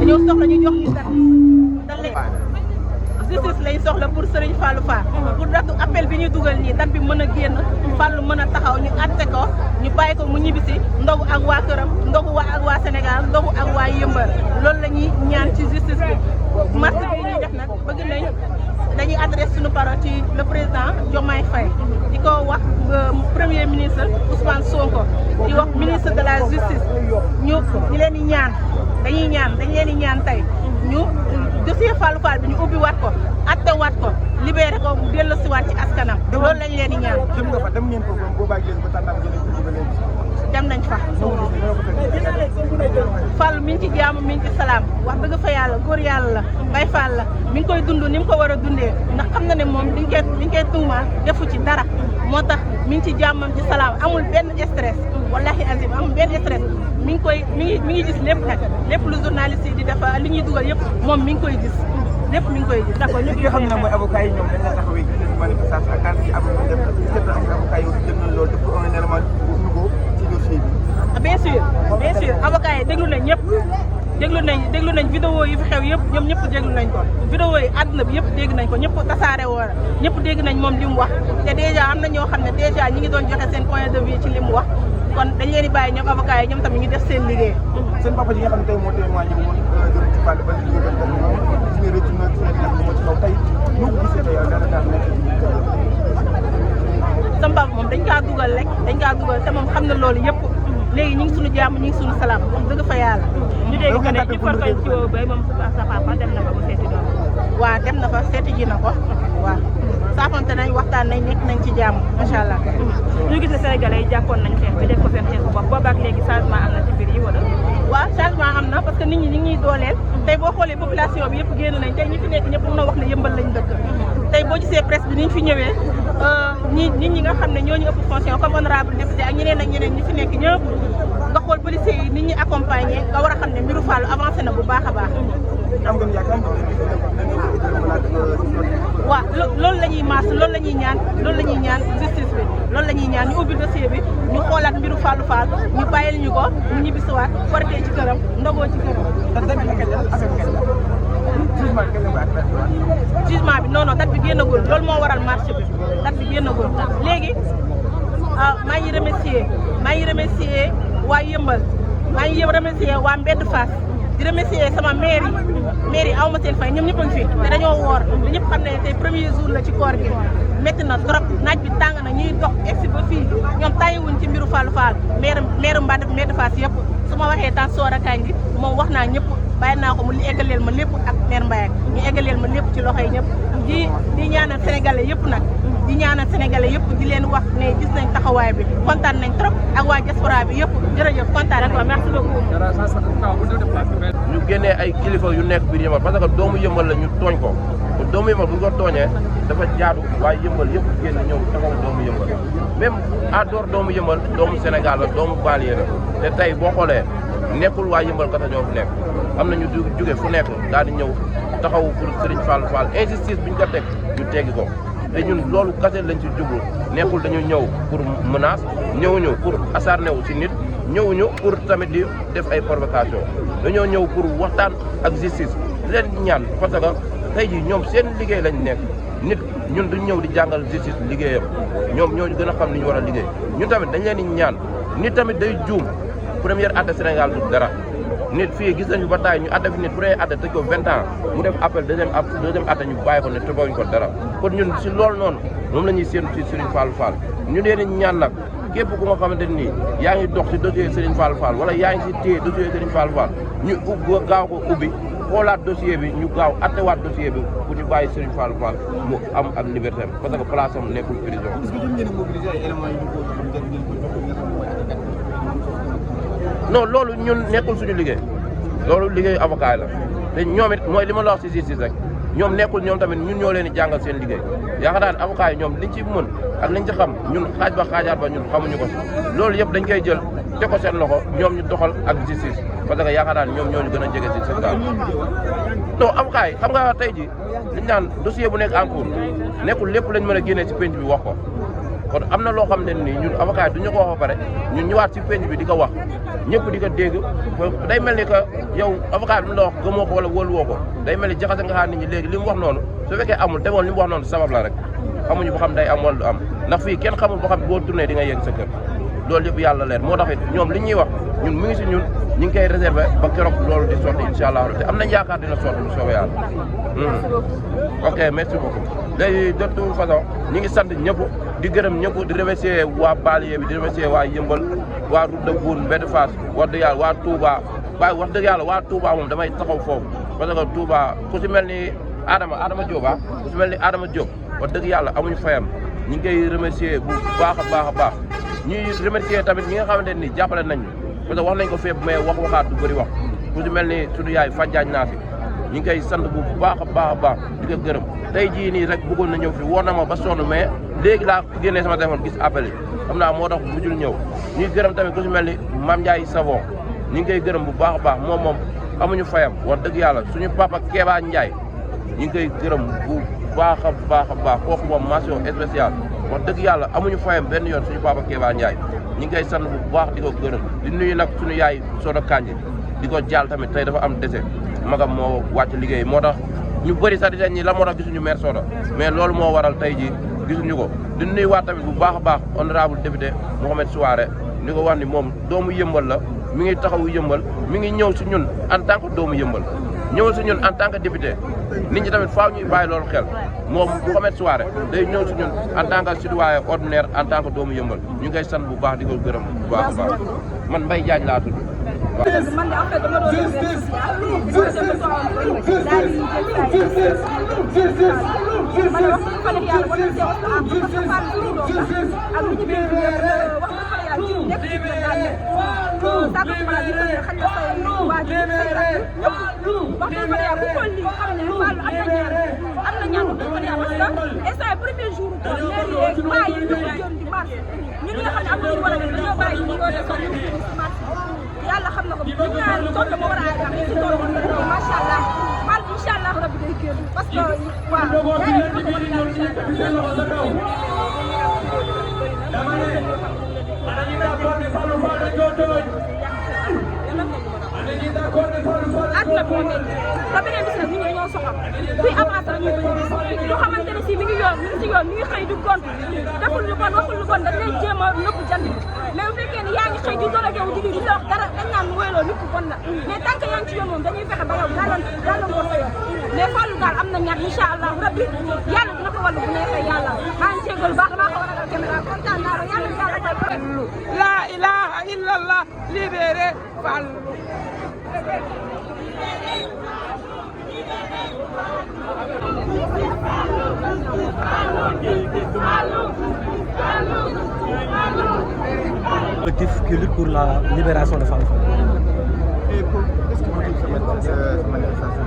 dañoo soxla ñu jox ñu date justice lañ soxla pour Serigne Fallou Fall pour datu appel bi ñuy dugal nii date bi mën a génn Fallou mën a taxaw ñu atte ko ñu bàyyi ko mu ñibbisi ndogu ak waa këram ndogu ak waa Sénégal ndogu ak waa Yëmbal loolu la ñuy ñaan ci justice bi marche bi ñuy def nag bëgg nañ dañuy adresse suñu parole ci le président Diomaye Faye di ko wax premier ministre Ousmane Sonko di wax ministre de la justice ñu leen di ñaan dañ leen di ñaan tey ñu dossier Fallou Fall bi ñu ubbi waat ko atte waat ko libéré ko mu dellusiwaat ci askanam loolu lañ leen di ñaan. dem nga fa dem ngeen ko boobaa ak léegi ba tànnaam ngeen dem nañ fa. Fall mi ngi ci jaamu mi ngi ci salaam wax dëgg fa yàlla góor yàlla la Baye Fall la mi ngi koy dund ni mu ko war a dundee ndax xam na ne moom liñ koy tuumaal defu ci dara moo tax mi ngi ci jaamam ci salaam amul benn stress wallahi azim amul benn stress mi ngi gis lépp nag lépp lu journaliste yi di def li ñuy dugal yëpp moom mi ngi koy gis lépp mi ngi koy gis. d'accord ñi nga xam ne mooy avocat yi ñoom dañ la taxawee ci manifestation ak kàddu gi am nañu def avocat yi aussi def nañ loolu def ko un élément nouveau ci dossier bi. bien sûr avocat yi déglu nañ ñëpp déglu nañ vidéo yi fi xew yëpp ñoom ñëpp déglu nañ ko vidéo yi àdduna bi yëpp dégg nañ ko ñëpp tasaare woon ñëpp dégg nañ moom li mu wax te déjà am na ñoo xam ne déjà ñi ngi doon joxe seen point de vue ci li mu wax kon dañ leen di bàyyi ñoom avocat yi ñoom tamit ñu def seen liggéey. seen papa ji nga xam ne tey moo témoigné woon jëm ci Fall ba li ñu doon def moom gis nga rëcc na gis nga moo ci kaw tey ñu ko gisee tey dara daal nekk sama papa moom dañ kaa dugal te moom xam na loolu yëpp léegi ñu ngi suñu jàmm ñu ngi suñu salaam wax dëgg fa yàlla. ñu dégg que ne ci forfait ci woo bay moom sa papa dem na fa ba seeti doom. waaw dem na fa seeti ji na ko waaw saafante nañ waxtaan nañ nekk nañ ci jàmm macha allah. ñu gis ne sénégalais yi jàppoon nañ xeex bi def ko seen xeexu bopp boobaak léegi changement am na ci mbir yi wala. waaw changement am na parce que nit ñi ñu ngi ñuy dooleel tey boo xoolee population bi yëpp génn nañ tey ñi fi nekk ñëpp mën a wax ne yëmbal lañ dëkk tey boo gisee presse bi ni ñu fi ñëwee nit ñi nga xam ne ñoo ñu ëpp fonction comme honorable député ak ñeneen ñi fi nekk ñëpp nga xool policiers yi nit ñi accompagné nga war a xam ne mbiru Fallou avancé na bu baax a baax. am ngeen yaakaar waaw loolu la ñuy maas loolu la ñuy ñaan justice bi loolu la ñuy ñaan ñu ubbi dossier bi ñu xoolaat mbiru Fallou Fall ñu bàyyil ñu ko mu ñibbisiwaat korité ci këram ndogoo ci këram. jugement bi non date bi génnagul loolu moo waral marché bi date bi génnagul léegi maa ngi remercier waa Yëmbal maa ngi remercier waa Mbedd Fass di remercier sama maire yi aw ma seen fay ñoom ñëpp a ngi fi te dañoo woor te ñëpp xam ne tey premier jour la ci koor gi métti na trop naaj bi tàng na ñuy dox egsi ba fii ñoom tàyyiwuñ ci mbiru Fallou Fall maire Mbedd Fass yëpp su ma waxee tan soor a kañ gi moom wax naa ñëpp bàyyi naa ko mu eggaleel ma lépp ak maire Mbaye ñu eggaleel ma lépp ci loxo yi ñëpp di ñaanal sénégalais yëpp nag di ñaanal sénégalais yëpp di leen wax ne gis nañ taxawaay bi kontaan nañ trop ak waa diaspora bi yëpp jërëjëf kontaan nañ merci beaucoup. ñu génnee ay kilifa yu nekk biir Yëmbal parce que doomu Yëmbal la ñu tooñ ko te doomu Yëmbal bu ñu ko tooñee dafa jaadu waaye Yëmbal yëpp génn ñëw taxaw doomu Yëmbal même en dehors doomu Yëmbal doomu Sénégal la doomu banlieue la te tey boo xoolee nekkul waa Yëmbal kata ñoo fi nekk am na ñu jóge fu nekk daal di ñëw taxaw pour Serigne Fallou Fall injustice bi ñu ko teg ñu teggi ko te ñun loolu kase lañ ci jublu nekkul dañu ñëw pour menace ñëwuñu pour acharné wu ci nit ñëwuñu pour tamit di def ay provocation dañoo ñëw pour waxtaan ak justice leen ñaan parce que tey jii ñoom seen liggéey lañ nekk nit ñun duñ ñëw di jàngal justice liggéeyam ñoom ñooñu gën a xam li ñu war a liggéey ñun tamit dañ leen di ñaan nit tamit day juum première atte Sénégal du dara nit fii gis nañu ba taay ñu atte fi nit premier atte tëj ko 20 ans mu def appel deuxième atte ñu bàyyi ko ne tëgooñ ko dara kon ñun si loolu noonu moom la ñuy séenu ci Serigne Fallou Fall ñu leen di ñaan nag képp ku nga xamante nii yaa ngi dox si dossier Serigne Fallou Fall wala yaa ngi si téye dossier Serigne Fallou Fall ñu gaaw ko ubbi xoolaat dossier bi ñu gaaw attewaat dossier bi pour ñu bàyyi Serigne Fallou Fall mu am ak liberté parce que place am nekkul prison. est-ce que ngeen mobiliser ay éléments yi ñu ko xam ngeen ko jox li nga xam mooy attaque non loolu ñun nekkul suñu liggéey loolu liggéeyu avocat la te ñoom it mooy li ma la wax si justice rek ñoom nekkul ñoom tamit ñun ñoo leen di jàngal seen liggéey yaakaar naa ne avocat yi ñoom liñ ci mën ak liñ ci xam ñun xaaj ba xaajaat ba ñun xamuñu ko loolu yëpp dañ koy jël te ko seen loxo ñoom ñu doxal ak justice parce que yaakaar naa ne ñoom ñoo ñu gën a jege si seen daal non avocat yi xam nga tey ji liñ naan dossier bu nekk en cours nekkul lépp lañ mën a génnee si penc bi wax ko kon am na loo xam ne nii ñun avocat yi duñu ko wax ba pare ñun ñëwaat si penc bi di ko wax ñëpp di ko dégg day mel ni que yow avocat bi mu la wax gëmoo ko wala wóoluwoo ko day mel ni jaxase nga xaar nit ñi léegi li mu wax noonu su fekkee amul te moom li mu wax noonu sabab la rek xamuñu ba xam day am wala du am ndax fii kenn xamul ba xam boo tourné di nga yegg sa kër loolu yëpp yàlla leer moo tax it ñoom li ñuy wax ñun mu ngi si ñun ñu ngi koy réservé ba keroog loolu di sotti incha allah te am nañ yaakaar dina sotti bu soobee yàlla. ok merci beaucoup léegi de toute façon ñu ngi sant ñëpp di gërëm ñëpp di remercier waa Baliye bi di remercier waa Yëmbal waa Route de Boune Mbedd Fass wax dëgg yàlla waa Touba waaye wax dëgg yàlla waa Touba moom damay taxaw foofu parce que Touba ku si mel ni Adama Diop ku si mel ni Adama Diop wax dëgg yàlla amuñu fayam ñu ngi koy remercier bu baax a baax ñuy remercier tamit ñi nga xamante ni jàppale nañ parce que wax nañ ko fépp mais waxaat du bëri wax ku si mel ni suñu yaay Fadiagne naa fi ñu ngi koy sant bu baax a baax di ko gërëm tey jii nii rek bëggoon na ñëw fi woon na ma ba sonn mais léegi laa génnee sama téléphone gis appel yi xam naa moo tax mujjul ñëw ñuy gërëm tamit ku si mel ni Mame Ndiaye Savon ñu ngi koy gërëm bu baax a baax moom amuñu fayam wax dëgg yàlla suñu papa Kéba Ndiaye ñu ngi koy gërëm bu baax a baax kooku moom mention spéciale wax dëgg yàlla amuñu fayam benn yoon suñu papa Kéba Ndiaye ñu ngi koy sant bu baax di ko gërëm di nuyu nag suñu yaay Soda Kandji di ko jaal tamit tey dafa am décès magam moo wàcc liggéey moo tax ñu bëri sax di ñi la moo tax gisuñu maire Soda mais loolu moo waral tey ji gisuñu ko di nuyu waat tamit bu baax a baax honorable député Mouhamed Souaré ni ko wax ni moom doomu Yëmbal la mi ngi taxawu Yëmbal mi ngi ñëw si ñun en tant que doomu Yëmbal ñëwal si ñun en tant que député nit ñi tamit faaw ñuy bàyyi loolu xel moom Mouhamed Souaré day ñëw si ñun en tant que citoyen ordinaire en tant que doomu Yëmbal ñu ngi koy sant bu baax di ko gërëm bu baax a baax man Mbaye Diagne laa tudd man de en fait dama doon def social daal di jël man wax dëgg fa nekk yàlla war nañu see wax parce que Fall suñu doom la ak lu ñu bind wax dëgg fa yàlla ci nekk ci biir daal nekk saa ko mala di ko xañ na say waajur say rakk ñëpp wax dëgg fa yàlla bu xool lii xam ne Fall am na ñaan wax dëgg fa yàlla parce que instant premier jour ko leer yeeg baa yi ñu ko jëm di marché ñun ñi nga xam ne am nañu war a def dañoo bàyyi ñu ko def sax ñu marché yàlla xam na ko ñu ñaan tool moo war a ay am ci tool bi macha allah Fall incha allah rabbi day génn parce que àdduna bi moo mel te beneen bis nag nit ñi dañoo soxal kuy avancé rek ñu bëri ñu xamante ne si mi ngi si yoon mi ngi xëy di gont deful lu bon waxul lu bon dañ lay jéem a nëbb jant bi mais bu fekkee ne yaa ngi xëy di dorogewu di di la wax dara dañ naan wéyloo nit ku bon la mais tant que yaa ngi ci yoon moom dañuy fexe ba yow gàllankoor sa yoon mais Fallou daal am na ñaar incha allah rabbi yàlla dina ko wàllu bu neexee yàlla maa ngi jégalu baax damaa ko war a dal caméra kontaan naa la yàlla fay la ilaha illallah libéré Fallou collectif qui lutte pour la libération de Fallou Fall. Et qu'est-ce qui motive cette manifestation?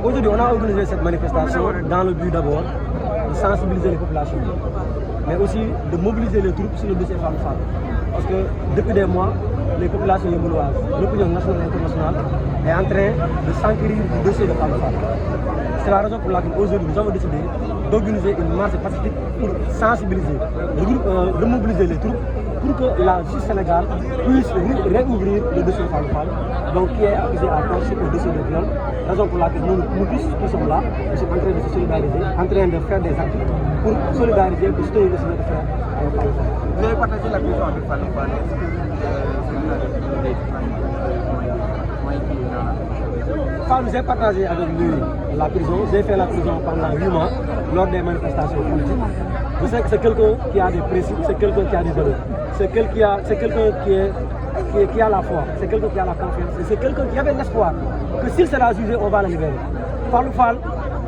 Aujourd'hui, on a organisé cette manifestation dans le but d'abord de sensibiliser les populations, mais aussi de mobiliser les troupes sur le dossier Fallou Fall. Parce que depuis des mois, les populations yémenoises, l'opinion nationale et internationale est en train de s'enquérir du dossier de Fallou Fall. C'est la raison pour laquelle aujourd'hui nous avons décidé d'organiser une marche pacifique pour sensibiliser, de mobiliser les troupes pour que la justice sénégale puisse réouvrir le dossier Fallou Fall, donc qui est accusé à tort sur le dossier de viol. Raison pour laquelle nous tous qui sommes là, nous sommes en train de se solidariser, en train de faire des actes pour solidariser, pour soutenir le Sénégal de faire Fallou Fall. Vous avez partagé la prison avec Fallou Fall. Fallou, j'ai partagé avec lui la prison. J'ai fait la prison pendant 8 mois lors des manifestations politiques. Je sais que c'est quelqu'un qui a des principes, c'est quelqu'un qui a des valeurs. C'est quelqu'un qui a la foi, c'est quelqu'un qui a la confiance. C'est quelqu'un qui avait l'espoir que s'il sera jugé, on va le libérer. Fallou Fall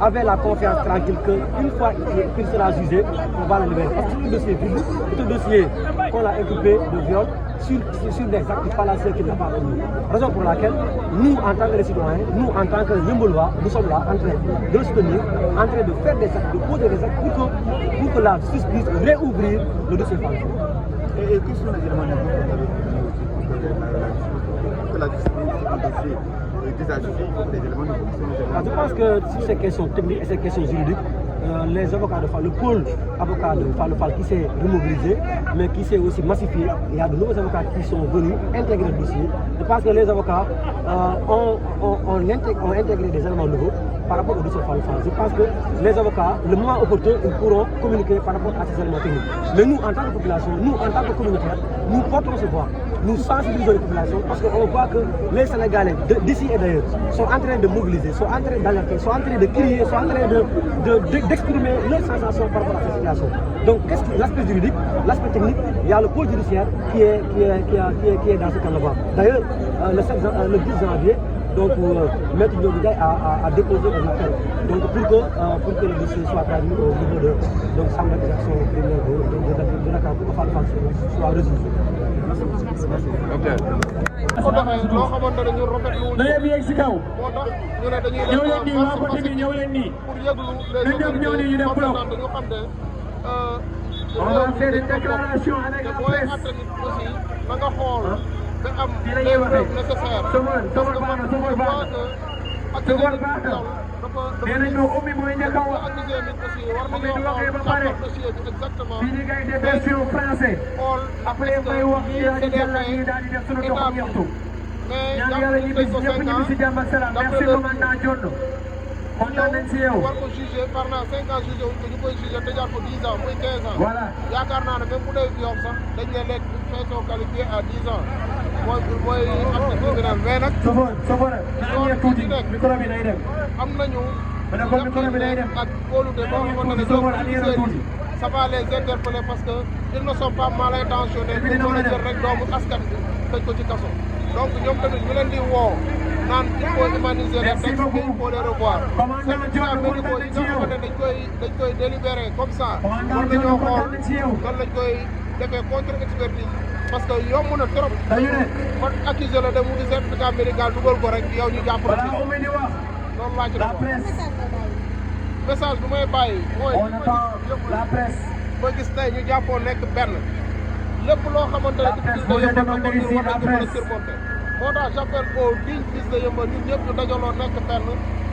avait la confiance tranquille qu'une fois qu'il sera jugé, on va le libérer. Parce que c'est un dossier vide, c'est un dossier qu'on a inculpé de viol sur des actes fallacieux qu'il n'a pas commis. Raison pour laquelle nous, en tant que citoyens, nous, en tant que Yembolois, nous sommes là en train de le soutenir, en train de faire des actes, de poser des actes pour que la justice puisse réouvrir le dossier Fallou Fall. Et quels sont les éléments nouveaux que la justice puisse déjà juger? Il faut que les éléments nouveaux. Je pense que sur ces questions techniques et ces questions juridiques, les avocats de Fall, le pôle avocat de Fall qui s'est remobilisé, mais qui s'est aussi massifié. Il y a de nouveaux avocats qui sont venus intégrer le dossier. Je pense que les avocats ont intégré des éléments nouveaux par rapport au dossier Fall. Je pense que les avocats, le moment opportun, ils pourront communiquer par rapport à ces éléments techniques. Mais nous, en tant que population, nous, en tant que communautaire, nous portons ce voix. Nous sensibilisons les populations parce qu'on voit que les Sénégalais d'ici et d'ailleurs sont en train de mobiliser, sont en train d'alerter, sont en train de crier, sont en train d'exprimer leurs sensations par rapport à cette situation. Donc, qu'est-ce que l'aspect juridique, l'aspect technique, il y a le pôle judiciaire qui est dans ce cas-là. D'ailleurs, le 10 janvier, donc Maître Ndiogou a déposé un appel donc pour que le dossier soit traduit au niveau de donc chambre d'accusation criminelle de Dakar pour que Fall soit résolu. ok. ko doxee loo xamante ne ñu rafetlu wuñu. na yem yegg si kaw. moo tax ñu ne dañuy ñëw leen nii waa côté bi ñëw leen nii. pour yëglu les ñëw nii ñu def bloc. ñu xam ne. on va faire une déclaration avec la booy presse. atte nit aussi na nga xool. nga am fii la ñuy les waxee. preuves nécessaires. Somone baax na Somone baax na. Somone baax na. nee nañu Oumy mooy njëkk a wax. Oumy du waxee ba pare. fii ñu ngay def version français. après may wax ñu daal di jàll ñu daal di def sunu doxam yaxtu. ñaan yàlla ñu bis ñëpp ñu si jàmm ak salaam. merci commandant Dione. kontaan nañ si yow. war ko jugé pendant 5 ans jugé wuñ ko ñu koy jugé tëjaat ko 10 ans muy 15 ans. voilà yaakaar naa ne même bu dee viol sax dañ ne lekk fait sont qualifiés à 10 ans mooy acte criminel mais nag. Somone na ñëw tuuti micro bi day dem. am nañu. ma ne ko micro bi day dem. ak kóolute boo xamante ne ñoom ça va les interpeller parce que ils ne sont pas mal intentionnés pour mën a jël rek doomu askan bi tëj ko ci kaso. donc ñoom tamit ñu leen di woo naan il faut humaniser les textes il faut les revoir. certificats médicaux yi nga xamante ne dañ koy délibérer comme ça. war nañoo xool nan lañ koy defee contre expertise parce que yomb na trop. man accusé la dem wuti certificat médical dugal ko rek yow ñu jàpp la ci. loolu laa ci doon message bu may bàyyi mooy la presse. ba gis tey ñu jàppoo nekk benn lépp loo xamante ne difficulté yëpp war nañ ko mën a surmonter moo tax j'appelle aux dignes fils de Yeumbeul ñun ñëpp ñu dajaloo nekk benn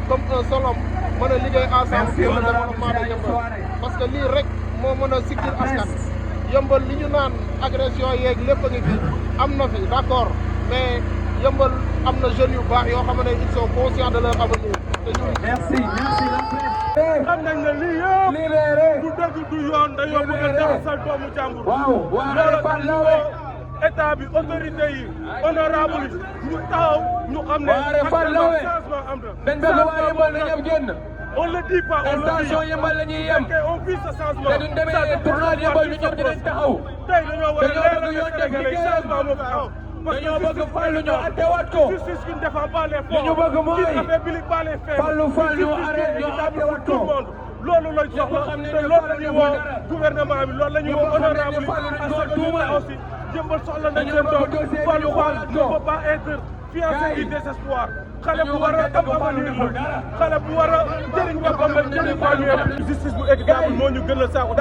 comme un seul homme mën a liggéey ensemble pour le développement de Yeumbeul parce que lii rek moo mën a siggil askan Yeumbeul li ñu naan agression yeeg lépp a ngi fi am na fi d'accord mais Yeumbeul am na jeunes yu baax yoo xam ne ils sont conscients de leur avenir te ñun merci la presse. xam nañ ne lii yëpp libéré. du dëgg du yoon dañoo bëgg a jaxasal doomu jàmbur. waaw loolu tax ñu woo état bi autorité yi honorable yi ñu taxaw ñu xam ne actuellement changement am na. dañ bëgg waa Yeumbeul na ñëpp génn. on le dit pas on le dit. station Yeumbeul la ñuy yem. on vit ce changement. te duñ demee tournoi Yeumbeul ñu ñëpp dinañ taxaw. tey dañoo war a dañoo leeral bëgg yoon def Sénégalais changement moo fi am. dañoo bëgg Fallou ñu attewaat ko. justice qui ne défend pas les li ñu bëgg mooy qui n'affaiblit pas les faits. Fallou ñu arrête ñu attewaat ko. loolu lañ soxla te loolu la ñu woo gouvernement bi loolu la ñu woo honorable yi parce que ñun aussi Yeumbeul soxla nañ seen doom Fallou Fall ne peut pas être fiancé du désespoir xale bu war a am avenir xale bu war a jëriñ boppam la jëriñ famille justice bu équitable moo ñu gën a saako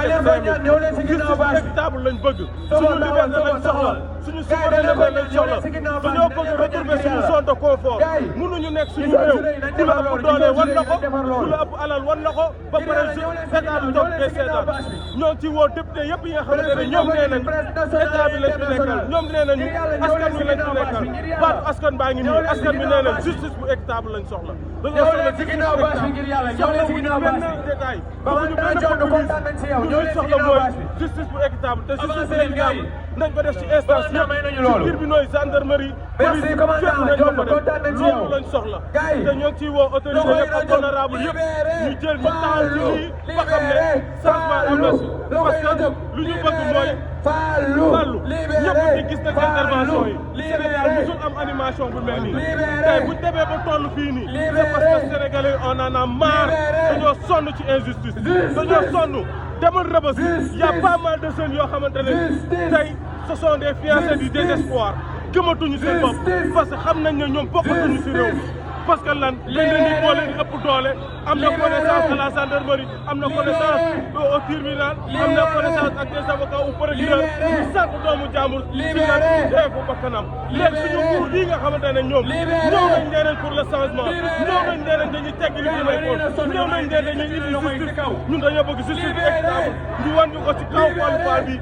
justice bu équitable lañ bëgg suñu liberté lañ soxla suñu souveraineté lañ soxla dañoo bëgg retrouver suñu zone de confort mënuñu nekk suñu réew ku la ëpp doole wan na ko ku la ëpp alal wan na ko ba pare état bi toog koy seetaan ñoo ngi ci woo député yëpp yi nga xamante ne ñoom nee nañ état bi lañ fi nekkal ñoom nee nañu askan bi lañ fi nekkal baatu askan baa ngi nii askan bi nee nañ justice bu équitable lañ soxla dañoo soxla justice bu équitable soxla wuñu benn détail bëgguñu benn police lu ñu soxla mooy justice bu équitable te justice bu équitable nañ ko def ci instance yëpp ci tribunaux yi gendarmerie police fépp nañ ko fa def loolu lañ soxla te ñoo ngi ciy woo autorité yëpp ak honorable yëpp ñu jël ñu taxaw ci lii ba xam ne changement am na si parce que lu ñu bëgg mooy Fallou ñëpp di gis nañ intervention yi Sénégal musul am animation bu mel nii tey buñ demee ba toll fii nii c'est parce que Sénégalais on en a marre dañoo sonn ci injustice dañoo sonn demal Rebeuss y a pas mal de jeunes yoo xamante ne tey ce sont des fiancés du désespoir gëmatuñu seen bopp parce que xam nañ ne ñoom bokkatuñu si réew mi parce que lan benn nit moo leen ëpp doole am na connaissance de la gendarmerie am na connaissance au tribunal am na connaissance ak des avocats ou procureur ñu sàkk doomu jàmbur si lan dee ko bakkanam léegi suñu nguur lii nga xamante ne ñoom ñëw nañ nee pour le changement ñëw nañ nee dañuy tegg li may xool ñëw nañ nee dañuy indi justice ñun dañoo bëgg justice bi équitable ñu wan ñu ko ci kaw Fallou Fall bi